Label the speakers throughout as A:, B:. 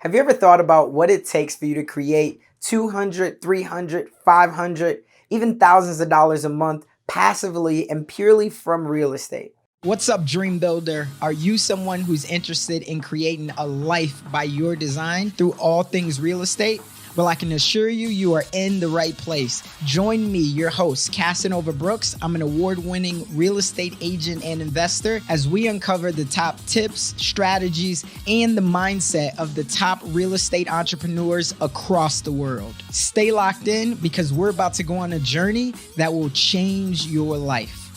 A: Have you ever thought about what it takes for you to create 200, 300, 500, even thousands of dollars a month passively and purely from real estate?
B: What's up, dream builder? Are you someone who's interested in creating a life by your design through all things real estate? Well, I can assure you, you are in the right place. Join me, your host, Casanova. I'm an award-winning real estate agent and investor as we uncover the top tips, strategies, and the mindset of the top real estate entrepreneurs across the world. Stay locked in because we're about to go on a journey that will change your life.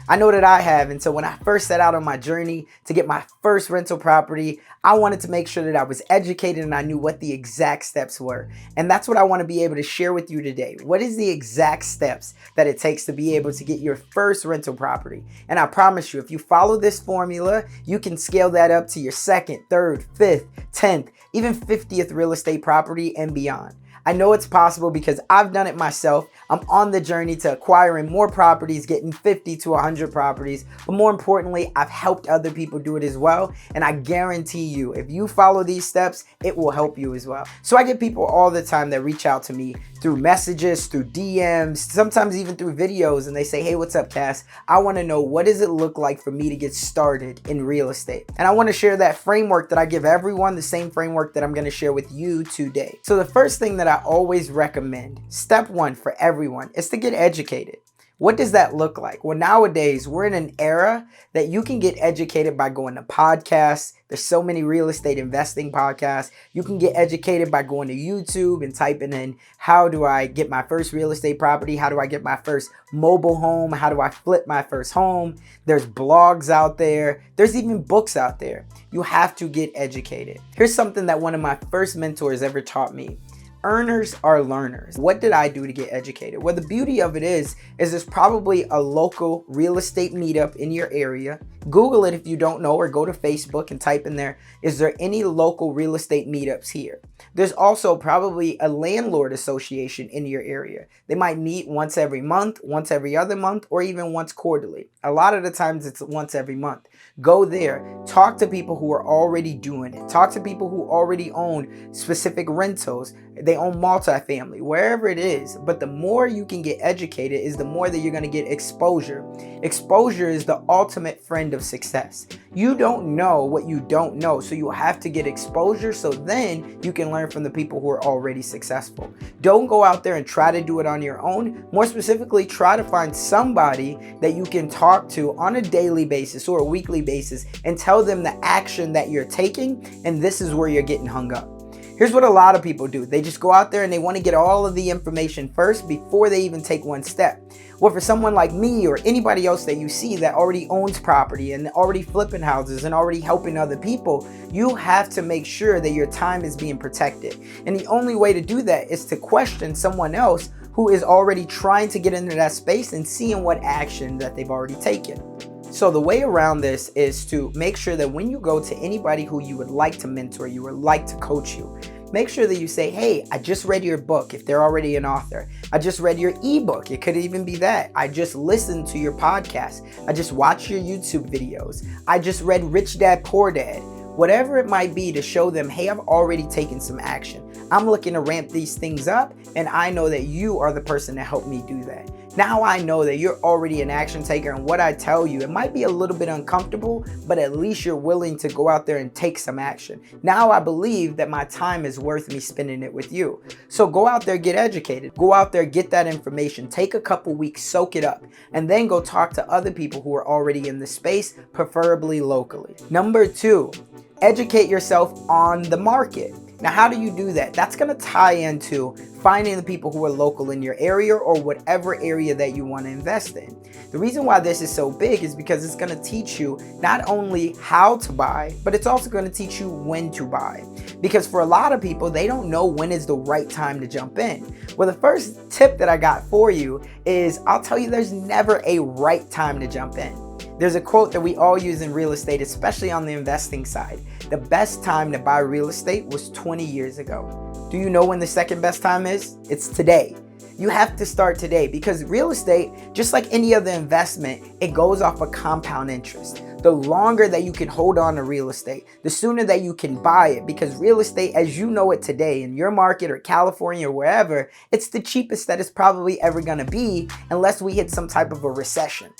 A: I know that I have, and so when I first set out on my journey to get my first rental property, I wanted to make sure that I was educated and I knew what the exact steps were. And that's what I want to be able to share with you today. What is the exact steps that it takes to be able to get your first rental property? And I promise you, if you follow this formula, you can scale that up to your second, third, fifth, 10th, even 50th real estate property and beyond. I know it's possible because I've done it myself. I'm on the journey to acquiring more properties, getting 50 to 100 properties. But more importantly, I've helped other people do it as well. And I guarantee you, if you follow these steps, it will help you as well. So I get people all the time that reach out to me through messages, through DMs, sometimes even through videos. And they say, hey, what's up, Cass? I want to know, what does it look like for me to get started in real estate? And I want to share that framework that I give everyone, the same framework that I'm going to share with you today. So the first thing that I always recommend, step one for everyone, is to get educated. What does that look like? Well, nowadays, we're in an era that you can get educated by going to podcasts. There's so many real estate investing podcasts. You can get educated by going to YouTube and typing in, how do I get my first real estate property? How do I get my first mobile home? How do I flip my first home? There's blogs out there. There's even books out there. You have to get educated. Here's something that one of my first mentors ever taught me. Earners are learners. What did I do to get educated? Well, the beauty of it is there's probably a local real estate meetup in your area. Google it if you don't know, or go to Facebook and type in there, is there any local real estate meetups here? There's also probably a landlord association in your area. They might meet once every month, once every other month, or even once quarterly. A lot of the times it's once every month. Go there, talk to people who are already doing it. Talk to people who already own specific rentals. They own multifamily, wherever it is. But the more you can get educated is the more that you're going to get exposure. Exposure is the ultimate friend of success. You don't know what you don't know, so you have to get exposure so then you can learn from the people who are already successful. Don't go out there and try to do it on your own. More specifically, try to find somebody that you can talk to on a daily basis or a weekly basis and tell them the action that you're taking, and this is where you're getting hung up. Here's what a lot of people do. They just go out there and they want to get all of the information first before they even take one step. Well, for someone like me or anybody else that you see that already owns property and already flipping houses and already helping other people, you have to make sure that your time is being protected. And the only way to do that is to question someone else who is already trying to get into that space and seeing what action that they've already taken. So the way around this is to make sure that when you go to anybody who you would like to mentor, you would like to coach you, make sure that you say, hey, I just read your book if they're already an author. I just read your ebook. It could even be that. I just listened to your podcast. I just watched your YouTube videos. I just read Rich Dad, Poor Dad. Whatever it might be, to show them, hey, I've already taken some action. I'm looking to ramp these things up, and I know that you are the person to help me do that. Now I know that you're already an action taker, and what I tell you, it might be a little bit uncomfortable, but at least you're willing to go out there and take some action. Now I believe that my time is worth me spending it with you. So go out there, get educated. Go out there, get that information. Take a couple weeks, soak it up, and then go talk to other people who are already in the space, preferably locally. Number 2, educate yourself on the market. Now, how do you do that? That's going to tie into finding the people who are local in your area or whatever area that you want to invest in. The reason why this is so big is because it's going to teach you not only how to buy, but it's also going to teach you when to buy. Because for a lot of people, they don't know when is the right time to jump in. Well, the first tip that I got for you is, I'll tell you, there's never a right time to jump in. There's a quote that we all use in real estate, especially on the investing side. The best time to buy real estate was 20 years ago. Do you know when the second best time is? It's today. You have to start today because real estate, just like any other investment, it goes off of compound interest. the longer that you can hold on to real estate, the sooner that you can buy it, because real estate as you know it today in your market or California or wherever, it's the cheapest that it's probably ever going to be unless we hit some type of a recession.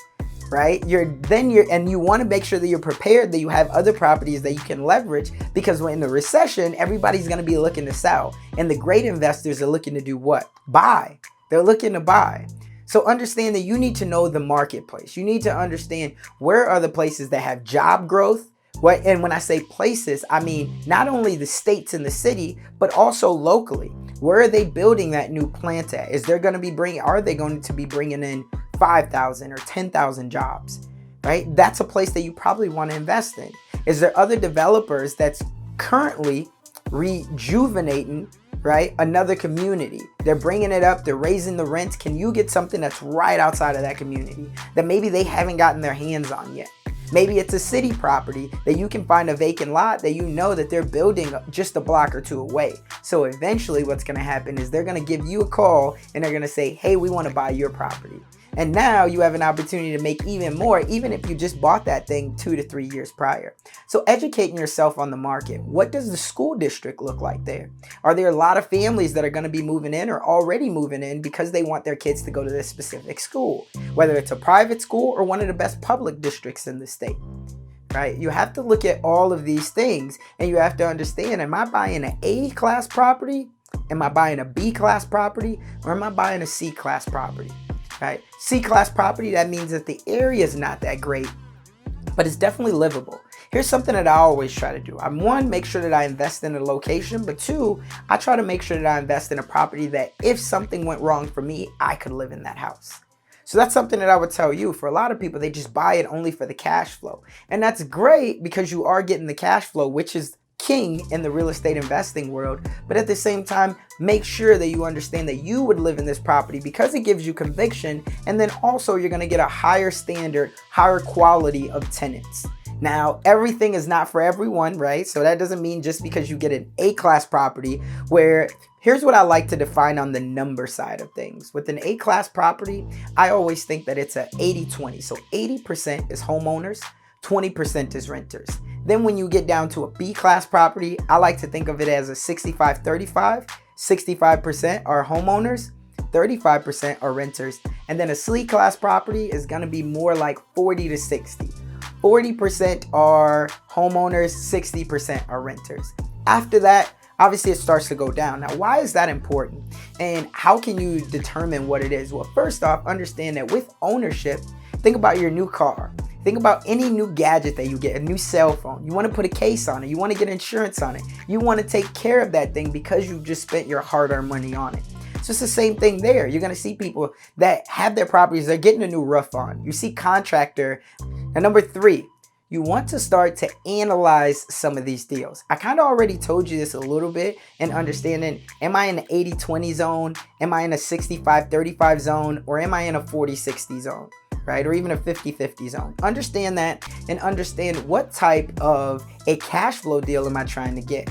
A: Right? And you want to make sure that you're prepared, that you have other properties that you can leverage, because when in the recession, everybody's going to be looking to sell. And the great investors are looking to do what? Buy. They're looking to buy. So understand that you need to know the marketplace. You need to understand where are the places that have job growth. And when I say places, I mean not only the states and the city, but also locally. Where are they building that new plant at? Are they going to be bringing in 5,000 or 10,000 jobs, right? That's a place that you probably want to invest in. Is there other developers that's currently rejuvenating, right, another community? They're bringing it up, they're raising the rents. Can you get something that's right outside of that community that maybe they haven't gotten their hands on yet? Maybe it's a city property that you can find a vacant lot that you know that they're building just a block or two away. So eventually what's going to happen is they're going to give you a call and they're going to say, hey, we want to buy your property. And now you have an opportunity to make even more, even if you just bought that thing 2 to 3 years prior. So educating yourself on the market. What does the school district look like there? Are there a lot of families that are going to be moving in or already moving in because they want their kids to go to this specific school, whether it's a private school or one of the best public districts in the state? Right? You have to look at all of these things and you have to understand, am I buying an A-class property? Am I buying a B-class property? Or am I buying a C-class property? Right? C-class property, that means that the area is not that great, but it's definitely livable. Here's something that I always try to do. One, make sure that I invest in a location, but two, I try to make sure that I invest in a property that if something went wrong for me, I could live in that house. So that's something that I would tell you. For a lot of people, they just buy it only for the cash flow. And that's great because you are getting the cash flow, which is king in the real estate investing world. But at the same time, make sure that you understand that you would live in this property because it gives you conviction. And then also you're going to get a higher standard, higher quality of tenants. Now, everything is not for everyone, right? So that doesn't mean just because you get an A-class property where, here's what I like to define on the number side of things. With an A-class property, I always think that it's a 80-20. So 80% is homeowners, 20% is renters. Then when you get down to a B-class property, I like to think of it as a 65-35. 65% are homeowners, 35% are renters. And then a C-class property is going to be more like 40-60. 40% are homeowners, 60% are renters. After that, obviously it starts to go down. Now, why is that important? And how can you determine what it is? Well, first off, understand that with ownership, think about your new car. Think about any new gadget that you get, a new cell phone. You want to put a case on it. You want to get insurance on it. You want to take care of that thing because you just spent your hard-earned money on it. So it's the same thing there. You're going to see people that have their properties, they're getting a new roof on. You see contractor. And number 3, you want to start to analyze some of these deals. I kind of already told you this a little bit in understanding, am I in an 80-20 zone? Am I in a 65-35 zone? Or am I in a 40-60 zone? Right? Or even a 50-50 zone. Understand that and understand what type of a cash flow deal am I trying to get,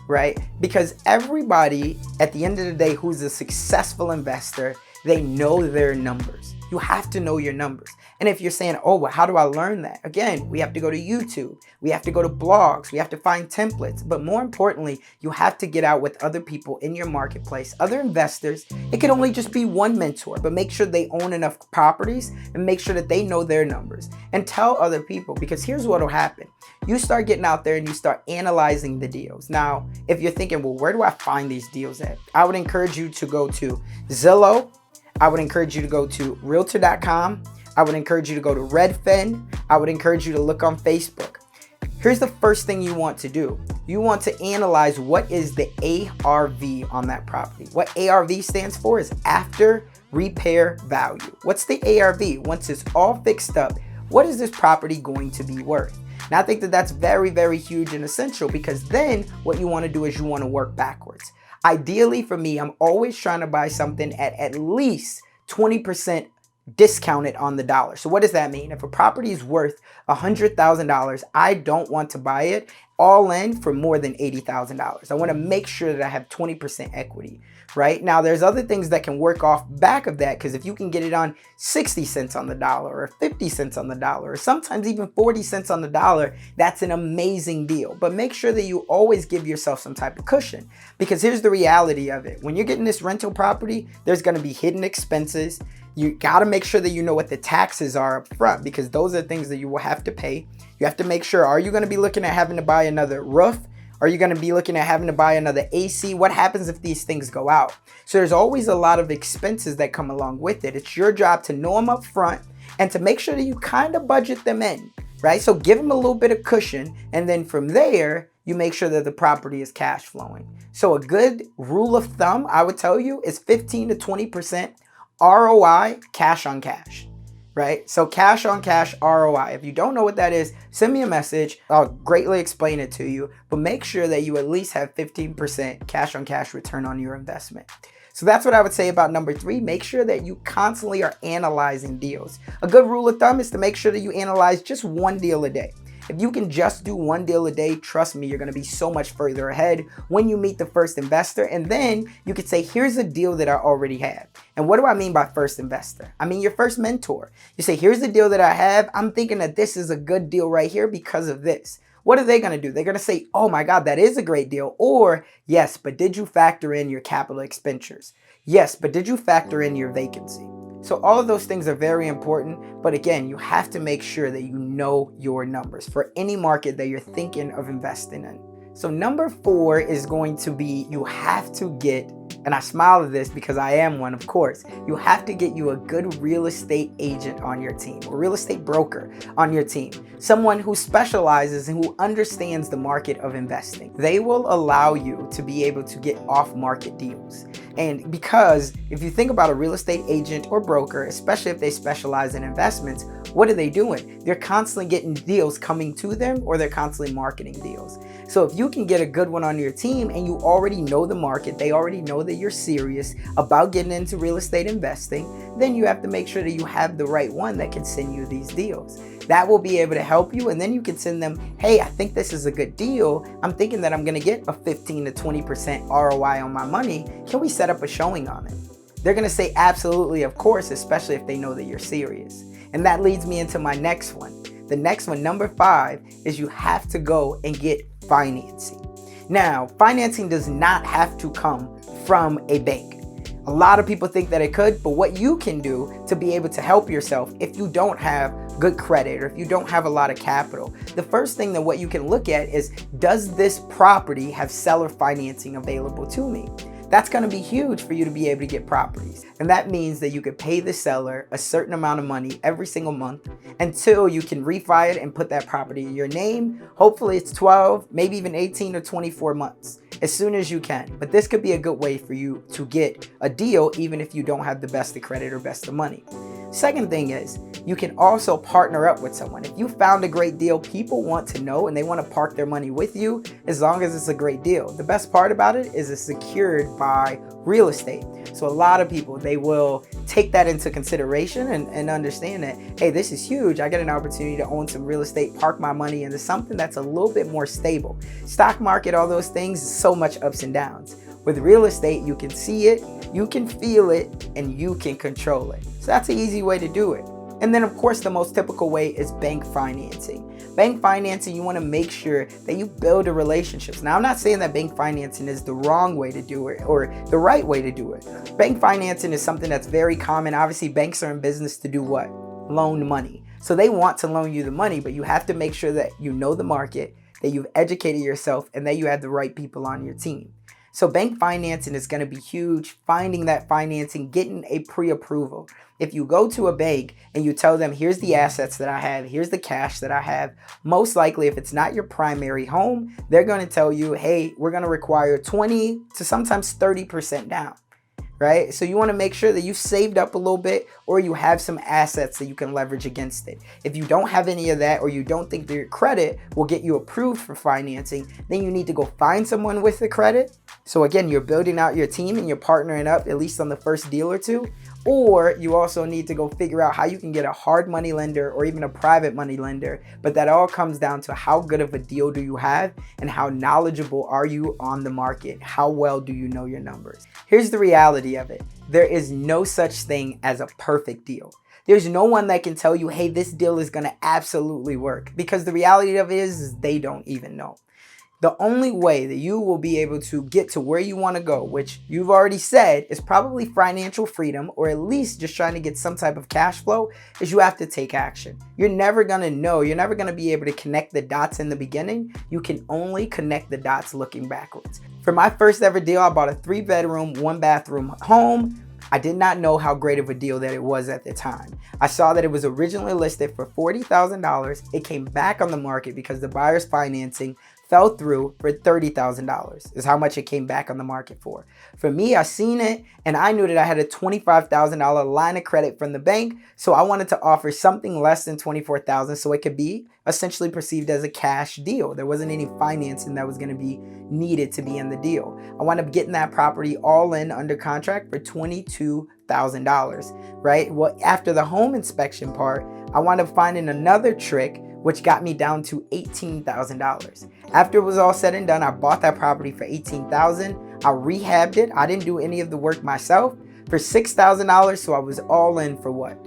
A: right? Because everybody at the end of the day who's a successful investor, they know their numbers. You have to know your numbers. And if you're saying, oh, well, how do I learn that? Again, we have to go to YouTube. We have to go to blogs. We have to find templates. But more importantly, you have to get out with other people in your marketplace, other investors. It can only just be one mentor, but make sure they own enough properties and make sure that they know their numbers and tell other people, because here's what will happen. You start getting out there and you start analyzing the deals. Now, if you're thinking, well, where do I find these deals at? I would encourage you to go to Zillow. I would encourage you to go to Realtor.com. I would encourage you to go to Redfin. I would encourage you to look on Facebook. Here's the first thing you want to do. You want to analyze what is the ARV on that property. What ARV stands for is after repair value. What's the ARV? Once it's all fixed up, what is this property going to be worth? Now, I think that that's very, very huge and essential, because then what you want to do is you want to work backwards. Ideally for me, I'm always trying to buy something at least 20% discounted on the dollar. So what does that mean? If a property is worth $100,000, I don't want to buy it all in for more than $80,000. I want to make sure that I have 20% equity, right? Now, there's other things that can work off back of that, because if you can get it on 60 cents on the dollar or 50 cents on the dollar, or sometimes even 40 cents on the dollar, that's an amazing deal. But make sure that you always give yourself some type of cushion, because here's the reality of it. When you're getting this rental property, there's going to be hidden expenses. You got to make sure that you know what the taxes are up front, because those are things that you will have to pay. You have to make sure, are you going to be looking at having to buy another roof? Are you going to be looking at having to buy another AC? What happens if these things go out? So there's always a lot of expenses that come along with it. It's your job to know them up front and to make sure that you kind of budget them in, right? So give them a little bit of cushion, and then from there, you make sure that the property is cash flowing. So a good rule of thumb, I would tell you, is 15 to 20% ROI, cash on cash, right? So cash on cash ROI. If you don't know what that is, send me a message. I'll greatly explain it to you, but make sure that you at least have 15% cash on cash return on your investment. So that's what I would say about number 3. Make sure that you constantly are analyzing deals. A good rule of thumb is to make sure that you analyze just one deal a day. If you can just do one deal a day, trust me, you're going to be so much further ahead when you meet the first investor. And then you could say, here's a deal that I already have. And what do I mean by first investor? I mean your first mentor. You say, here's the deal that I have. I'm thinking that this is a good deal right here because of this. What are they going to do? They're going to say, oh my God, that is a great deal. Or, yes, but did you factor in your capital expenditures? Yes, but did you factor in your vacancy? So all of those things are very important, but again, you have to make sure that you know your numbers for any market that you're thinking of investing in. So number 4 is going to be, you have to get, and I smile at this because I am one, of course, you have to get you a good real estate agent on your team, or real estate broker on your team, someone who specializes and who understands the market of investing. They will allow you to be able to get off-market deals. And because if you think about a real estate agent or broker, especially if they specialize in investments, what are they doing? They're constantly getting deals coming to them, or they're constantly marketing deals. So if you can get a good one on your team and you already know the market, they already know that you're serious about getting into real estate investing, then you have to make sure that you have the right one that can send you these deals. That will be able to help you, and then you can send them, hey, I think this is a good deal. I'm thinking that I'm going to get a 15 to 20% ROI on my money. Can we set up a showing on it? They're going to say absolutely, of course, especially if they know that you're serious. And that leads me into my next one. The next one, number 5, is you have to go and get financing. Now, financing does not have to come from a bank. A lot of people think that it could, but what you can do to be able to help yourself if you don't have good credit or if you don't have a lot of capital, the first thing that what you can look at is, does this property have seller financing available to me? That's going to be huge for you to be able to get properties. And that means that you could pay the seller a certain amount of money every single month until you can refi it and put that property in your name. Hopefully it's 12, maybe even 18 or 24 months, as soon as you can. But this could be a good way for you to get a deal even if you don't have the best of credit or best of money. Second thing is, you can also partner up with someone. If you found a great deal, people want to know and they want to park their money with you as long as it's a great deal. The best part about it is it's secured by real estate. So a lot of people, they will take that into consideration and understand that, hey, this is huge. I get an opportunity to own some real estate, park my money into something that's a little bit more stable. Stock market, all those things, so much ups and downs. With real estate, you can see it, you can feel it, and you can control it. So that's an easy way to do it. And then, of course, the most typical way is bank financing. Bank financing, you want to make sure that you build a relationships. Now, I'm not saying that bank financing is the wrong way to do it or the right way to do it. Bank financing is something that's very common. Obviously, banks are in business to do what? Loan money. So they want to loan you the money, but you have to make sure that you know the market, that you've educated yourself, and that you have the right people on your team. So bank financing is going to be huge. Finding that financing, getting a pre-approval. If you go to a bank and you tell them, here's the assets that I have, here's the cash that I have, most likely if it's not your primary home, they're going to tell you, hey, we're going to require 20 to sometimes 30% down, right? So you want to make sure that you've saved up a little bit or you have some assets that you can leverage against it. If you don't have any of that, or you don't think that your credit will get you approved for financing, then you need to go find someone with the credit So again, you're building out your team and you're partnering up at least on the first deal or two. Or you also need to go figure out how you can get a hard money lender or even a private money lender. But that all comes down to how good of a deal do you have and how knowledgeable are you on the market? How well do you know your numbers? Here's the reality of it. There is no such thing as a perfect deal. There's no one that can tell you, hey, this deal is going to absolutely work, because the reality of it is they don't even know. The only way that you will be able to get to where you want to go, which you've already said is probably financial freedom, or at least just trying to get some type of cash flow, is you have to take action. You're never going to know. You're never going to be able to connect the dots in the beginning. You can only connect the dots looking backwards. For my first ever deal, I bought a 3-bedroom, 1-bathroom home. I did not know how great of a deal that it was at the time. I saw that it was originally listed for $40,000. It came back on the market because the buyer's financing fell through for $30,000 is how much it came back on the market for. For me, I seen it and I knew that I had a $25,000 line of credit from the bank. So I wanted to offer something less than $24,000 so it could be essentially perceived as a cash deal. There wasn't any financing that was going to be needed to be in the deal. I wound up getting that property all in under contract for $22,000, right? Well, after the home inspection part, I wound up finding another trick which got me down to $18,000. After it was all said and done, I bought that property for $18,000. I rehabbed it. I didn't do any of the work myself for $6,000. So I was all in for what?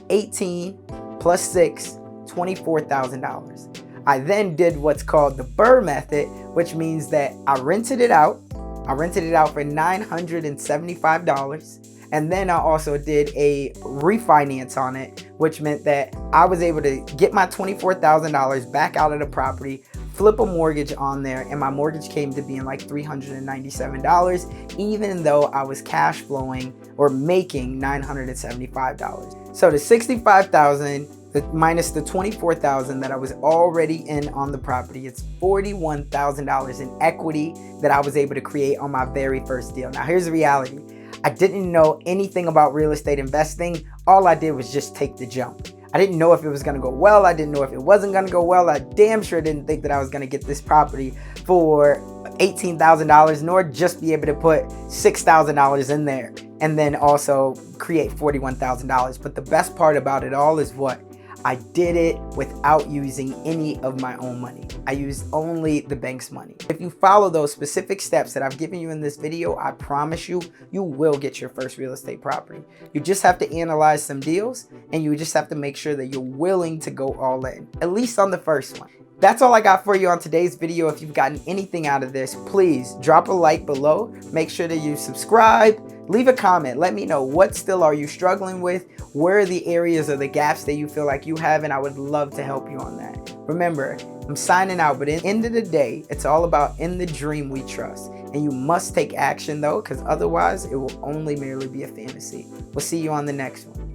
A: 18 plus 6, $24,000. I then did what's called the Burr method, which means that I rented it out. I rented it out for $975. And then I also did a refinance on it, which meant that I was able to get my $24,000 back out of the property, flip a mortgage on there, and my mortgage came to being like $397, even though I was cash flowing or making $975. So the $65,000 minus the $24,000 that I was already in on the property, it's $41,000 in equity that I was able to create on my very first deal. Now here's the reality. I didn't know anything about real estate investing. All I did was just take the jump. I didn't know if it was going to go well. I didn't know if it wasn't going to go well. I damn sure didn't think that I was going to get this property for $18,000, nor just be able to put $6,000 in there and then also create $41,000. But the best part about it all is what? I did it without using any of my own money. I used only the bank's money. If you follow those specific steps that I've given you in this video, I promise you, you will get your first real estate property. You just have to analyze some deals and you just have to make sure that you're willing to go all in, at least on the first one. That's all I got for you on today's video. If you've gotten anything out of this, please drop a like below. Make sure that you subscribe. Leave a comment. Let me know what still are you struggling with. Where are the areas or the gaps that you feel like you have, and I would love to help you on that. Remember, I'm signing out, but at the end of the day, it's all about in the dream we trust. And you must take action though, because otherwise it will only merely be a fantasy. We'll see you on the next one.